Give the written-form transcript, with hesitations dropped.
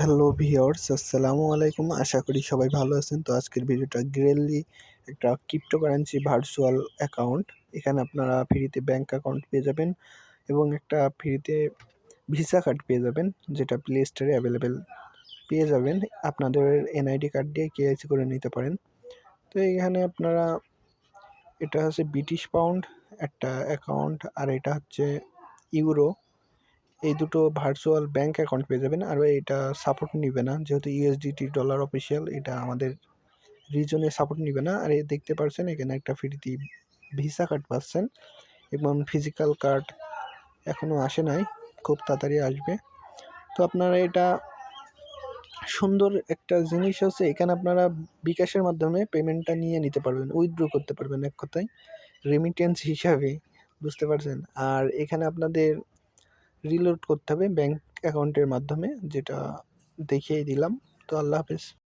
Hello viewers, আসসালামু আলাইকুম। আশা করি সবাই ভালো আছেন। তো আজকের ভিডিওটা গ্রেলি একটা ক্রিপ্টোকারেন্সি ভার্চুয়াল অ্যাকাউন্ট। এখানে আপনারা ফ্রিতে ব্যাংক অ্যাকাউন্ট পেয়ে যাবেন এবং একটা ফ্রিতে ভিসা কার্ড পেয়ে যাবেন, যেটা প্লে স্টোরে অ্যাভেলেবেল পেয়ে যাবেন। আপনাদের এনআইডি কার্ড দিয়ে কেওয়াইসি করে নিতে পারেন। তো এখানে আপনারা, এটা হচ্ছে ব্রিটিশ পাউন্ড একটা অ্যাকাউন্ট, আর এটা হচ্ছে ইউরো। এই দুটো ভার্চুয়াল ব্যাংক অ্যাকাউন্ট পেয়ে যাবেন। আর এটা সাপোর্ট নিবে না, যেহেতু ইউএসডিটি ডলার অফিসিয়াল, এটা আমাদের রিজনে সাপোর্ট নিবে না। আর দেখতে পাচ্ছেন এখানে একটা ফ্রিতে ভিসা কার্ড পাচ্ছেন এবং ফিজিক্যাল কার্ড এখনও আসে নাই, খুব তাড়াতাড়ি আসবে। তো আপনারা, এটা সুন্দর একটা জিনিস হচ্ছে এখানে আপনারা বিকাশের মাধ্যমে পেমেন্টটা নিয়ে নিতে পারবেন, উইথড্র করতে পারবেন, এক কথায় রেমিটেন্স হিসাবে, বুঝতে পারছেন। আর এখানে আপনাদের রিলোড করতে হবে ব্যাংক অ্যাকাউন্টের মাধ্যমে, যেটা দেখিয়ে দিলাম। তো আল্লাহ হাফেজ।